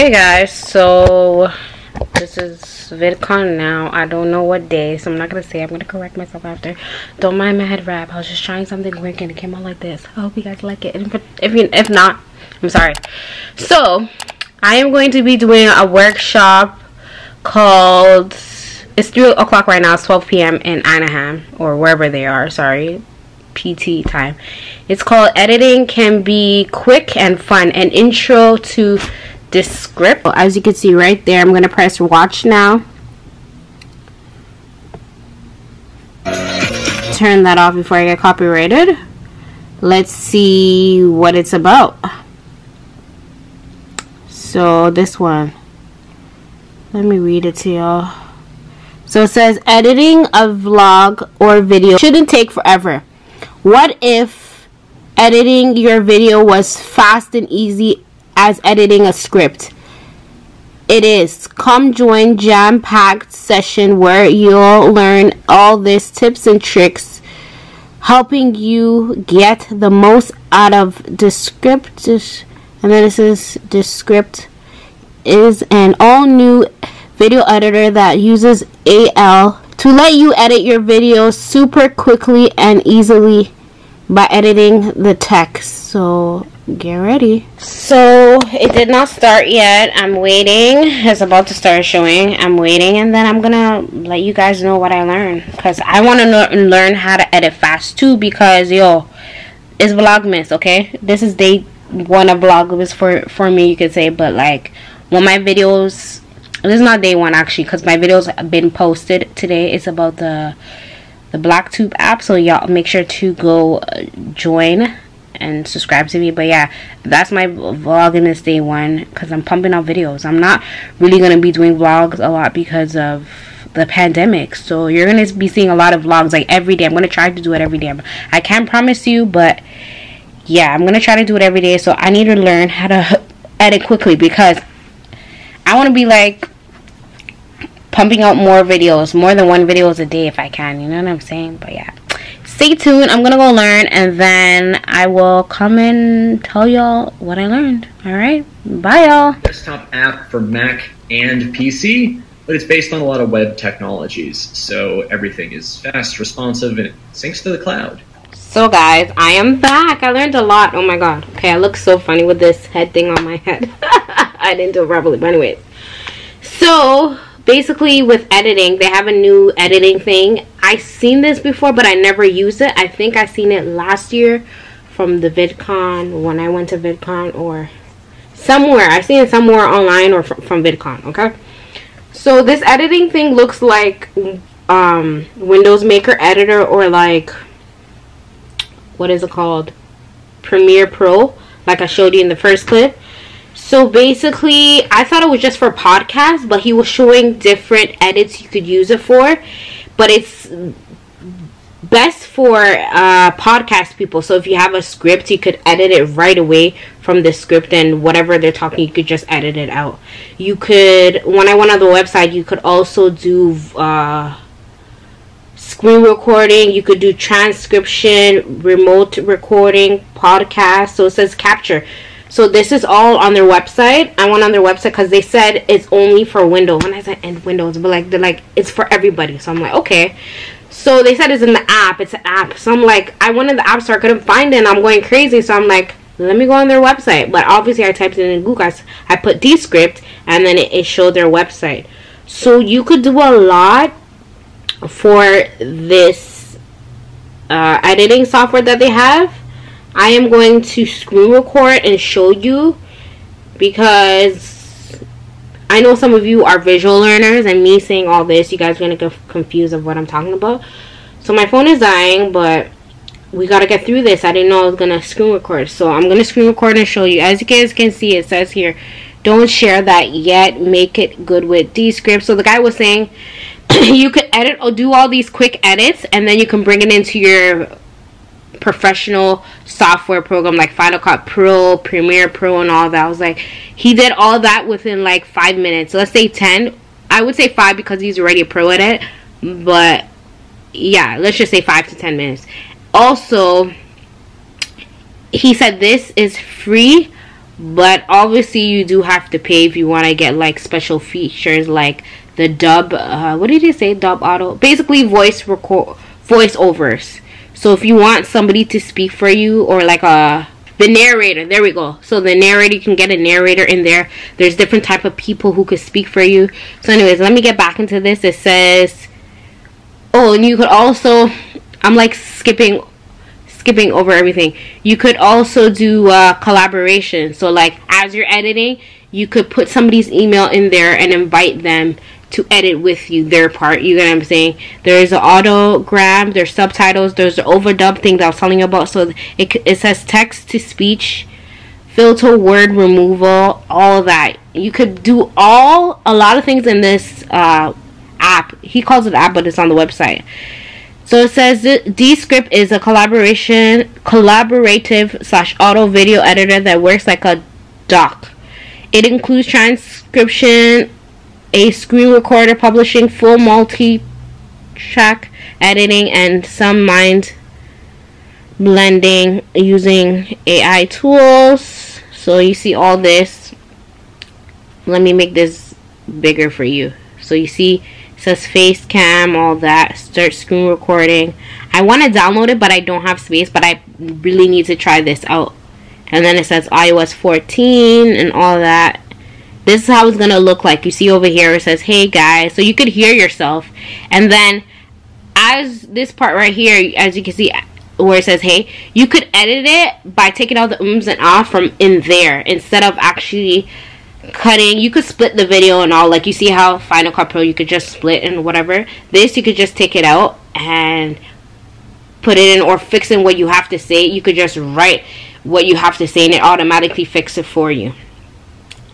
Hey guys, so this is VidCon now. I don't know what day, so I'm not gonna say. I'm gonna correct myself after. Don't mind my head wrap. I was just trying something quick and it came out like this. I hope you guys like it. And if not, I'm sorry. So I am going to be doing a workshop called, it's 3 o'clock right now. It's 12 p.m. in Anaheim or wherever they are. Sorry, PT time. It's called Editing Can Be Quick and Fun, an intro to DESCRIPT. As you can see right there, I'm going to press watch now. Turn that off before I get copyrighted. Let's see what it's about. So this one, let me read it to y'all. So it says, editing a vlog or video shouldn't take forever. What if editing your video was fast and easy as editing a script? It is. Come join jam-packed session where you'll learn all these tips and tricks, helping you get the most out of DESCRIPT. And then it says DESCRIPT is an all-new video editor that uses AI to let you edit your videos super quickly and easily by editing the text. So get ready. So it did not start yet. I'm waiting. It's about to start showing. I'm waiting, and then I'm gonna let you guys know what I learned, because I want to learn how to edit fast too, because yo, it's Vlogmas. Okay, this is day 1 of Vlogmas for me, you could say. But like, when my videos, this is not day 1 actually, because my videos have been posted today. It's about the BlackTube app, so y'all make sure to go join and subscribe to me. But yeah, that's my Vlogmas day 1, because I'm pumping out videos. I'm not really going to be doing vlogs a lot because of the pandemic, so you're going to be seeing a lot of vlogs like every day. I'm going to try to do it every day. I can't promise you, but yeah, I'm going to try to do it every day. So I need to learn how to edit quickly, because I want to be like pumping out more videos, more than 1 video a day if I can, you know what I'm saying? But yeah, stay tuned. I'm gonna go learn, and then I will come and tell y'all what I learned. All right, bye y'all. Desktop app for Mac and PC, but it's based on a lot of web technologies, so everything is fast, responsive, and it syncs to the cloud. So guys, I am back. I learned a lot. Oh my god. Okay, I look so funny with this head thing on my head. I didn't do it properly, but anyways. So basically with editing, they have a new editing thing. I've seen this before, but I never used it. I think I seen it last year from the VidCon, when I went to VidCon, or somewhere. I seen it somewhere online or from VidCon, okay? So this editing thing looks like Windows Maker Editor, or like, what is it called? Premiere Pro, like I showed you in the first clip. So basically, I thought it was just for podcasts, but he was showing different edits you could use it for. But it's best for podcast people. So if you have a script, you could edit it right away from the script, and whatever they're talking, you could just edit it out. You could, when I went on the website, you could also do screen recording. You could do transcription, remote recording, podcast. So it says capture. So this is all on their website. I went on their website because they said it's only for Windows. And I said, and Windows, but like, they're like, it's for everybody. So I'm like, okay. So they said it's in the app. It's an app. So I'm like, I went in the app store, I couldn't find it, and I'm going crazy. So I'm like, let me go on their website. But obviously I typed it in Google. I put DESCRIPT, and then it showed their website. So you could do a lot for this editing software that they have. I am going to screen record and show you, because I know some of you are visual learners, and me saying all this, you guys are going to get confused of what I'm talking about. So my phone is dying, but we got to get through this. I didn't know I was going to screen record. So I'm going to screen record and show you. As you guys can see, it says here, don't share that yet. Make it good with DESCRIPT. So the guy was saying you could edit or do all these quick edits, and then you can bring it into your professional software program like Final Cut Pro, Premiere Pro, and all that. I was like, he did all that within like 5 minutes. Let's say 10. I would say 5 because he's already a pro at it, but yeah, let's just say 5 to 10 minutes. Also, he said this is free, but obviously you do have to pay if you want to get like special features like the dub, what did you say, dub auto, basically voiceovers. So if you want somebody to speak for you, or like the narrator, there we go. So the narrator, you can get a narrator in there. There's different type of people who could speak for you. So anyways, let me get back into this. It says, oh, and you could also, I'm like skipping over everything. You could also do collaboration. So like as you're editing, you could put somebody's email in there and invite them to edit with you their part. You get what I'm saying? There's an autogram, there's subtitles, there's the overdub thing that I was telling you about. So it says text to speech, filter, word removal, all of that. You could do a lot of things in this app. He calls it app, but it's on the website. So it says DESCRIPT is a collaborative / auto video editor that works like a doc. It includes transcription, a screen recorder, publishing, full multi-track editing, and some mind blending using AI tools. So you see all this. Let me make this bigger for you. So you see it says face cam, all that, start screen recording. I want to download it, but I don't have space, but I really need to try this out. And then it says iOS 14 and all that. This is how it's gonna look like. You see over here it says, hey guys, so you could hear yourself. And then as this part right here, as you can see where it says hey, you could edit it by taking out the ums and ahs from in there instead of actually cutting. You could split the video and all, like you see how Final Cut Pro you could just split and whatever. This you could just take it out and put it in, or fix in what you have to say. You could just write what you have to say and it automatically fixes it for you.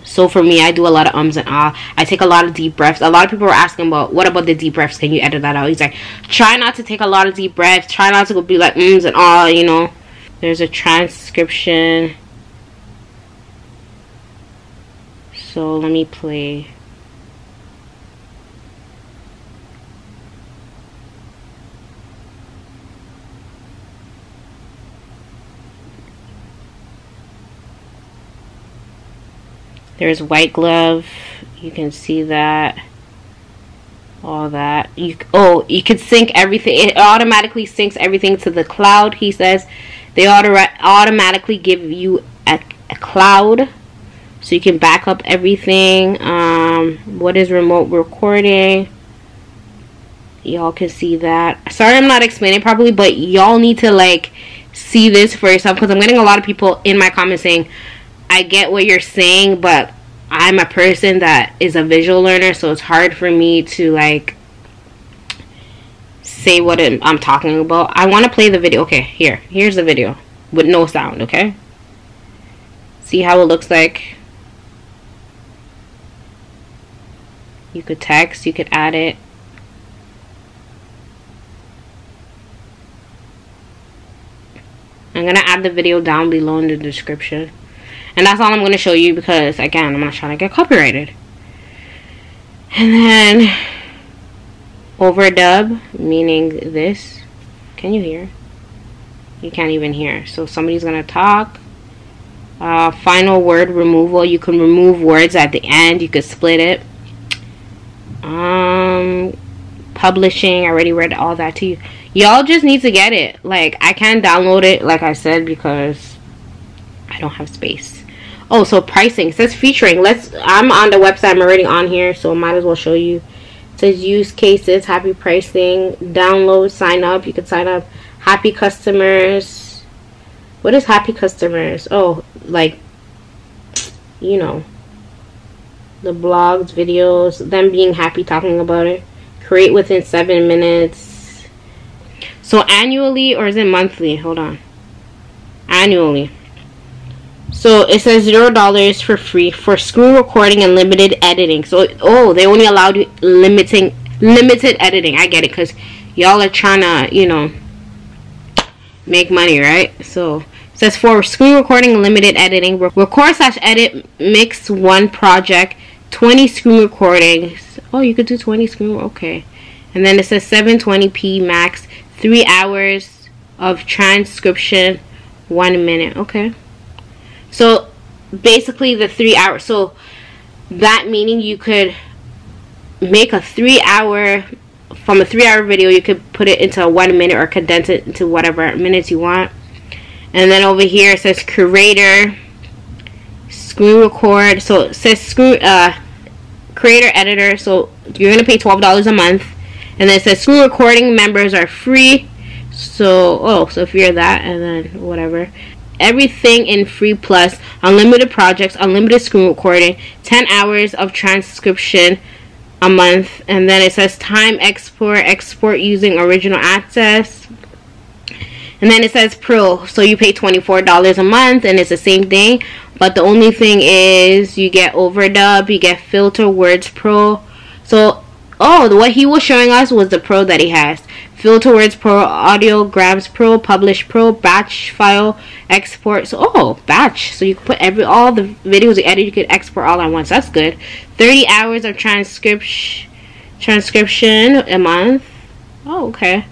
So for me, I do a lot of ums and ahs. I take a lot of deep breaths. A lot of people were asking about, what about the deep breaths? Can you edit that out? He's like, try not to take a lot of deep breaths. Try not to go be like ums and ahs, you know. There's a transcription. So let me play. There's white glove. You can see that. All that. You can sync everything. It automatically syncs everything to the cloud. He says they automatically give you a cloud, so you can back up everything. What is remote recording? Y'all can see that. Sorry, I'm not explaining properly, but y'all need to like see this for yourself, because I'm getting a lot of people in my comments saying, I get what you're saying, but I'm a person that is a visual learner, so it's hard for me to like say what I'm talking about. I want to play the video. Okay, here's the video with no sound. Okay, see how it looks like. You could text, you could add it. I'm gonna add the video down below in the description. And that's all I'm going to show you, because, again, I'm not trying to get copyrighted. And then, overdub, meaning this. Can you hear? You can't even hear. So somebody's going to talk. Final word removal. You can remove words at the end. You could split it. Publishing. I already read all that to you. Y'all just need to get it. Like, I can't download it, like I said, because I don't have space. Oh, so pricing. It says featuring. I'm on the website. I'm already on here, so might as well show you. It says use cases, happy pricing, download, sign up. You can sign up. Happy customers. What is happy customers? Oh, like, you know, the blogs, videos, them being happy talking about it. Create within 7 minutes. So annually, or is it monthly? Hold on. Annually. So it says $0 for free for screen recording and limited editing. So they only allowed you limited editing. I get it, because y'all are trying to, you know, make money, right? So it says for screen recording and limited editing, record/edit mix one project, 20 screen recordings. Oh, you could do 20 screen. Okay. And then it says 720p max, 3 hours of transcription, 1 minute. Okay. So basically the 3 hours. So that meaning you could make a 3 hour, from a 3 hour video you could put it into a 1 minute or condense it into whatever minutes you want. And then over here it says creator, screen record. So it says creator editor, so you're gonna pay $12 a month. And then it says screen recording members are free. So so if you're that, and then whatever, everything in free plus unlimited projects, unlimited screen recording, 10 hours of transcription a month. And then it says time export using original access. And then it says pro, so you pay $24 a month, and it's the same thing, but the only thing is you get overdub, you get filter words pro. So what he was showing us was the pro that he has. Filter words pro, audiograms pro, publish pro, batch file export. So batch, so you can put all the videos you edit, you could export all at once. That's good. 30 hours of transcription a month. Okay.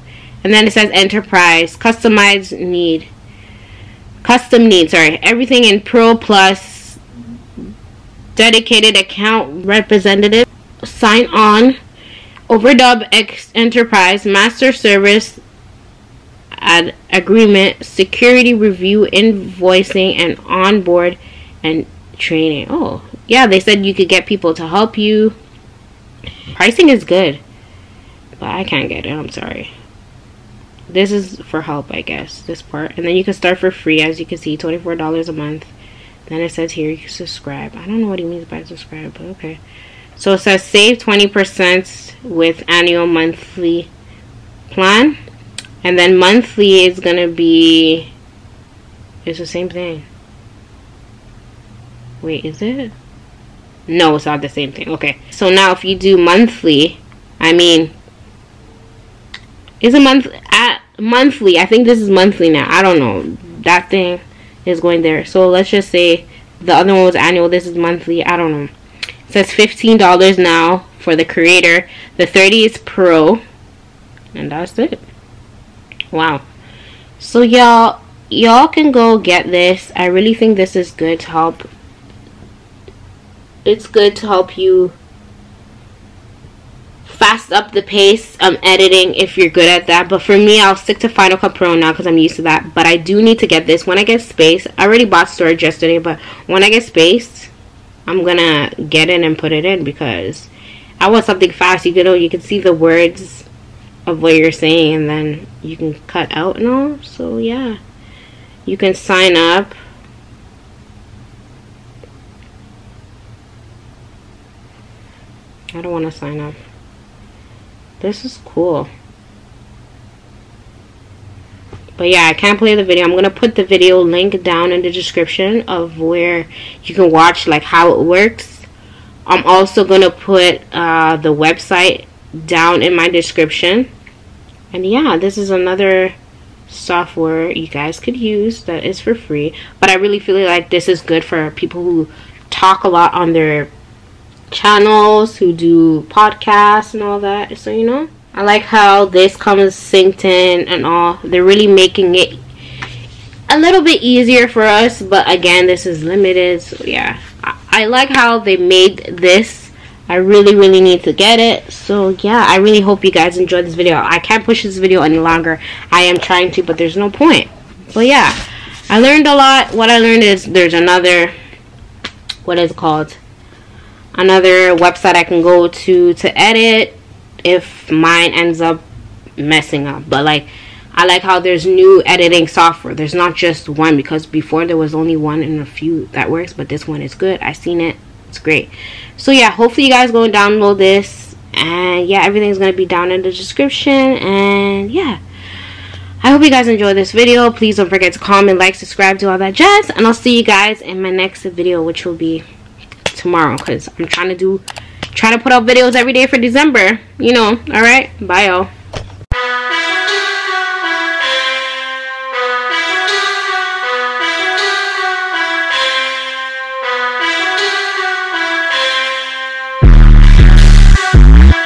And then it says enterprise, custom needs, sorry, everything in pro plus, dedicated account representative, sign on, overdub enterprise, master service agreement, security review, invoicing, and onboard and training. Yeah, they said you could get people to help you. Pricing is good, but I can't get it, I'm sorry. This is for help, I guess, this part. And then you can start for free, as you can see, $24 a month. Then it says here you can subscribe. I don't know what he means by subscribe, but okay. So it says save 20% with annual monthly plan. And then monthly is going to be, it's the same thing. Wait, is it? No, it's not the same thing. Okay. So now if you do monthly, I mean, is a month at monthly, I think this is monthly now. I don't know. That thing is going there. So let's just say the other one was annual, this is monthly. I don't know. It says $15 now for the creator. The 30 is pro. And that's it. Wow. So y'all can go get this. I really think this is good to help. It's good to help you fast up the pace editing if you're good at that. But for me, I'll stick to Final Cut Pro now because I'm used to that. But I do need to get this when I get space. I already bought storage yesterday, but when I get space, I'm gonna get it and put it in because I want something fast. You can see the words of what you're saying, and then you can cut out and all. So yeah, you can sign up. I don't want to sign up. This is cool. But yeah, I can't play the video. I'm going to put the video link down in the description of where you can watch like how it works. I'm also going to put the website down in my description. And yeah, this is another software you guys could use that is for free. But I really feel like this is good for people who talk a lot on their channels, who do podcasts and all that. So I like how this comes synced in and all. They're really making it a little bit easier for us, but again, this is limited. So yeah, I like how they made this. I really need to get it. So yeah, I really hope you guys enjoyed this video. I can't push this video any longer. I am trying to, but there's no point. But yeah, I learned a lot. What I learned is there's another, what is it called, another website I can go to edit if mine ends up messing up. But like, I like how there's new editing software. There's not just one, because before there was only one and a few that works, but this one is good. I've seen it. It's great. So yeah, hopefully you guys go and download this, and yeah, everything's gonna be down in the description. And yeah, I hope you guys enjoyed this video. Please don't forget to comment, like, subscribe, do all that jazz, and I'll see you guys in my next video, which will be tomorrow, because I'm trying to put out videos every day for December, all right, bye y'all.